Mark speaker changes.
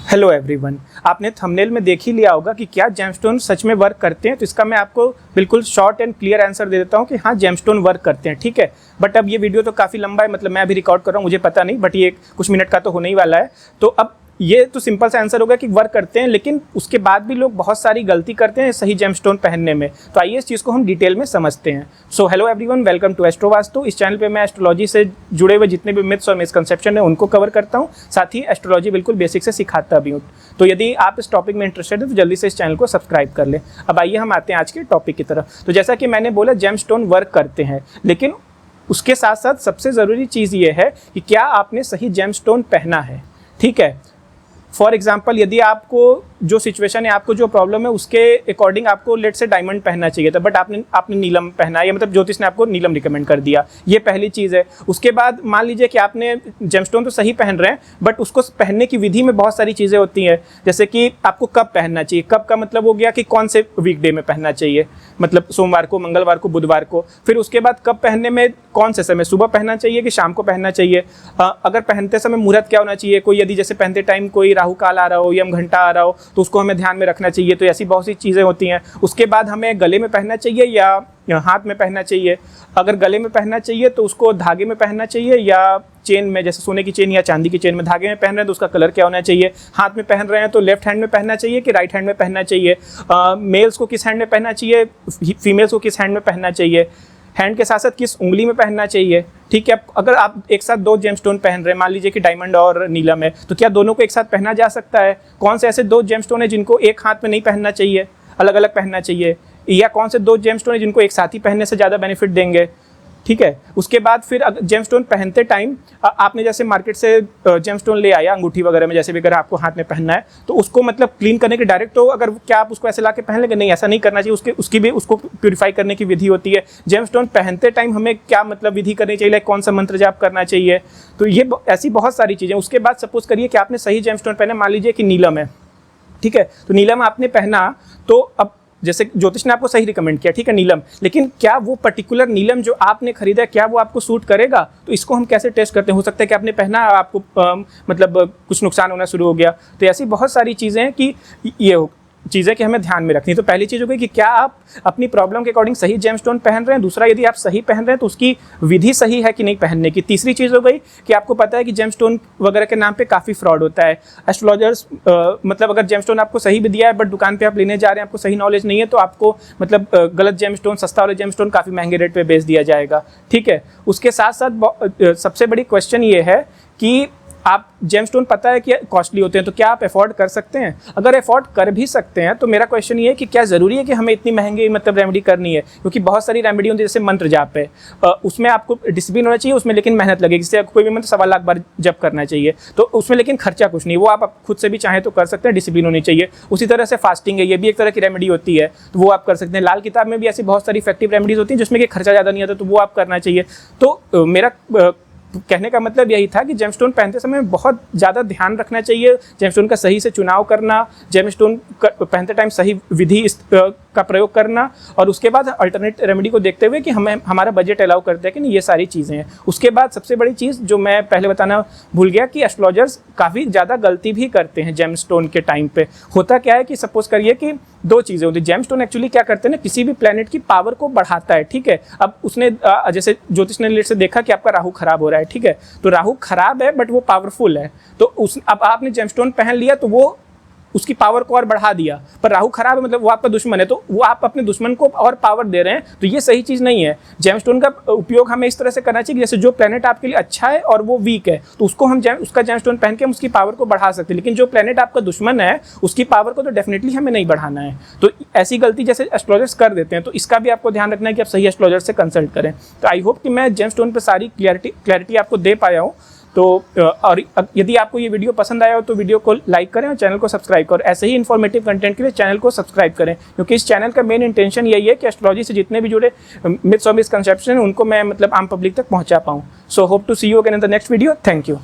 Speaker 1: Hello everyone, आपने thumbnail में देख ही लिया होगा कि क्या जेमस्टोन सच में वर्क करते हैं। तो इसका मैं आपको बिल्कुल शॉर्ट एंड क्लियर आंसर दे देता हूं कि हाँ, जेमस्टोन वर्क करते हैं। ठीक है, बट अब ये वीडियो तो काफ़ी लंबा है, मतलब मैं अभी रिकॉर्ड कर रहा हूँ, मुझे पता नहीं, बट ये कुछ मिनट का तो होने ही वाला है। तो अब ये तो सिंपल सा आंसर होगा कि वर्क करते हैं, लेकिन उसके बाद भी लोग बहुत सारी गलती करते हैं सही जेमस्टोन पहनने में। तो आइए इस चीज़ को हम डिटेल में समझते हैं। So hello everyone, welcome to Astro Vastu. इस चैनल पे मैं एस्ट्रोलॉजी से जुड़े हुए जितने भी मिथ्स और मिसकंसेप्शन है उनको कवर करता हूँ, साथ ही एस्ट्रोलॉजी बिल्कुल बेसिक से सिखाता भी हूँ। तो यदि आप इस टॉपिक में इंटरेस्टेड है तो जल्दी से इस चैनल को सब्सक्राइब कर लें। अब आइए हम आते हैं आज के टॉपिक की तरफ। तो जैसा कि मैंने बोला, जेमस्टोन वर्क करते हैं, लेकिन उसके साथ साथ सबसे ज़रूरी चीज़ ये है कि क्या आपने सही जेमस्टोन पहना है। ठीक है, फॉर एग्जाम्पल, यदि आपको जो सिचुएशन है, आपको जो प्रॉब्लम है, उसके अकॉर्डिंग आपको लेट से डायमंड पहनना चाहिए था, बट आपने नीलम पहना है, या मतलब ज्योतिष ने आपको नीलम रिकमेंड कर दिया। ये पहली चीज़ है। उसके बाद मान लीजिए कि आपने जेमस्टोन तो सही पहन रहे हैं, बट उसको पहनने की विधि में बहुत सारी चीज़ें होती हैं, जैसे कि आपको कब पहनना चाहिए। कब का मतलब हो गया कि कौन से वीकडे में पहनना चाहिए, मतलब सोमवार को, मंगलवार को, बुधवार को। फिर उसके बाद कब पहनने में कौन से समय, सुबह पहनना चाहिए कि शाम को पहनना चाहिए। अगर पहनते समय मुहूर्त क्या होना चाहिए, कोई यदि जैसे पहनते टाइम कोई राहु काल आ रहा हो, यम घंटा आ रहा हो, तो उसको हमें ध्यान में रखना चाहिए। तो ऐसी बहुत सी चीज़ें होती हैं। उसके बाद हमें गले में पहनना चाहिए या हाथ में पहनना चाहिए। अगर गले में पहनना चाहिए तो उसको धागे में पहनना चाहिए या चेन में, जैसे सोने की चेन या चांदी की चेन में। धागे में पहन रहे हैं तो उसका कलर क्या होना चाहिए। हाथ में पहन रहे हैं तो लेफ्ट हैंड में पहनना चाहिए कि राइट हैंड में पहनना चाहिए। मेल्स को किस हैंड में पहनना चाहिए, फीमेल्स को किस हैंड में पहनना चाहिए। हैंड के साथ साथ किस उंगली में पहनना चाहिए। ठीक है, अगर आप एक साथ दो जेमस्टोन पहन रहे हैं, मान लीजिए कि डायमंड और नीलम है, तो क्या दोनों को एक साथ पहना जा सकता है। कौन से ऐसे दो जेमस्टोन है जिनको एक हाथ में नहीं पहनना चाहिए, अलग अलग पहनना चाहिए। या कौन से दो जेमस्टोन है जिनको एक साथ ही पहनने से ज़्यादा बेनिफिट देंगे। ठीक है, उसके बाद फिर जेमस्टोन पहनते टाइम आपने जैसे मार्केट से जेमस्टोन ले आया अंगूठी वगैरह में, जैसे भी अगर आपको हाथ में पहनना है तो उसको मतलब क्लीन करने के डायरेक्ट, तो अगर क्या आप उसको ऐसे ला के पहन लेंगे, नहीं, ऐसा नहीं करना चाहिए। उसको प्यूरिफाई करने की विधि होती है। जेमस्टोन पहनते टाइम हमें क्या मतलब विधि करनी चाहिए, कौन सा मंत्र जाप करना चाहिए। तो ये ऐसी बहुत सारी चीज़ें। उसके बाद सपोज करिए कि आपने सही जेमस्टोन पहना, मान लीजिए कि नीलम है। ठीक है, तो नीलम आपने पहना, तो अब जैसे ज्योतिष ने आपको सही रिकमेंड किया, ठीक है, नीलम, लेकिन क्या वो पर्टिकुलर नीलम जो आपने खरीदा, क्या वो आपको सूट करेगा। तो इसको हम कैसे टेस्ट करते हैं। हो सकता है कि आपने पहना, आपको मतलब कुछ नुकसान होना शुरू हो गया। तो ऐसी बहुत सारी चीज़ें हैं कि ये चीज़ें कि हमें ध्यान में रखनी। तो पहली चीज़ हो गई कि क्या आप अपनी प्रॉब्लम के अकॉर्डिंग सही जेमस्टोन पहन रहे हैं। दूसरा, यदि आप सही पहन रहे हैं तो उसकी विधि सही है कि नहीं पहनने की। तीसरी चीज़ हो गई कि आपको पता है कि जेमस्टोन वगैरह के नाम पे काफ़ी फ्रॉड होता है। एस्ट्रोलॉजर्स मतलब अगर जेमस्टोन आपको सही भी दिया है, बट दुकान पे आप लेने जा रहे हैं, आपको सही नॉलेज नहीं है, तो आपको मतलब गलत जेमस्टोन, सस्ता वाला जेमस्टोन काफ़ी महंगे रेट पर बेच दिया जाएगा। ठीक है, उसके साथ साथ सबसे बड़ी क्वेश्चन ये है कि आप जेमस्टोन पता है कि कॉस्टली होते हैं, तो क्या आप अफोर्ड कर सकते हैं। अगर अफोर्ड कर भी सकते हैं तो मेरा क्वेश्चन ये है कि क्या ज़रूरी है कि हमें इतनी महंगी मतलब रेमेडी करनी है। क्योंकि बहुत सारी रेमेडी होती है, जैसे मंत्र जाप है, उसमें आपको डिसिप्लिन होना चाहिए, उसमें लेकिन मेहनत लगेगी। जैसे कोई भी मंत्र 1.25 लाख बार जप करना चाहिए, तो उसमें लेकिन खर्चा कुछ नहीं, वो आप खुद से भी चाहें तो कर सकते हैं, डिसिप्लिन होनी चाहिए। उसी तरह से फास्टिंग है, ये भी एक तरह की रेमेडी होती है, तो वो आप कर सकते हैं। लाल किताब में भी ऐसी बहुत सारी इफेक्टिव रेमेडीज होती हैं जिसमें कि खर्चा ज़्यादा नहीं आता, तो वो आप करना चाहिए। तो मेरा कहने का मतलब यही था कि जेमस्टोन पहनते समय बहुत ज़्यादा ध्यान रखना चाहिए, जेमस्टोन का सही से चुनाव करना, जेमस्टोन पहनते टाइम सही विधि का प्रयोग करना, और उसके बाद अल्टरनेट रेमेडी को देखते हुए कि हमें हमारा बजट अलाउ करते हैं कि नहीं, ये सारी चीज़ें हैं। उसके बाद सबसे बड़ी चीज़ जो मैं पहले बताना भूल गया कि एस्ट्रोलॉजर्स काफ़ी ज़्यादा गलती भी करते हैं जेमस्टोन के टाइम पे। होता क्या है कि सपोज करिए कि दो चीज़ें होती है। जेमस्टोन एक्चुअली क्या करते हैं ना, किसी भी प्लेनेट की पावर को बढ़ाता है। ठीक है, अब उसने जैसे ज्योतिष ने लेट से देखा कि आपका राहु खराब हो रहा है। ठीक है, तो राहु खराब है बट वो पावरफुल है, तो अब आपने जेमस्टोन पहन लिया तो वो उसकी पावर को और बढ़ा दिया। पर राहु खराब है, मतलब वो आपका दुश्मन है, तो वो आप अपने दुश्मन को और पावर दे रहे हैं, तो ये सही चीज़ नहीं है। जेमस्टोन का उपयोग हमें इस तरह से करना चाहिए कि जैसे जो प्लेनेट आपके लिए अच्छा है और वो वीक है, तो उसको हम उसका जेमस्टोन पहन के हम उसकी पावर को बढ़ा सकते हैं। लेकिन जो प्लेनेट आपका दुश्मन है उसकी पावर को तो डेफिनेटली हमें नहीं बढ़ाना है। तो ऐसी गलती जैसे एस्ट्रोलॉजर्स कर देते हैं, तो इसका भी आपको ध्यान रखना है कि आप सही एस्ट्रोलॉजर से कंसल्ट करें। तो आई होप कि मैं जेमस्टोन पर सारी क्लैरिटी आपको दे पाया हूँ। तो और यदि आपको ये वीडियो पसंद आया हो तो वीडियो को लाइक करें और चैनल को सब्सक्राइब करें। ऐसे ही इन्फॉर्मेटिव कंटेंट के लिए चैनल को सब्सक्राइब करें, क्योंकि इस चैनल का मेन इंटेंशन यही है कि एस्ट्रोलॉजी से जितने भी जुड़े मिथ्स और मिसकंसेप्शन हैं उनको मैं मतलब आम पब्लिक तक पहुंचा पाऊँ। So hope to see you again in the next video. Thank you.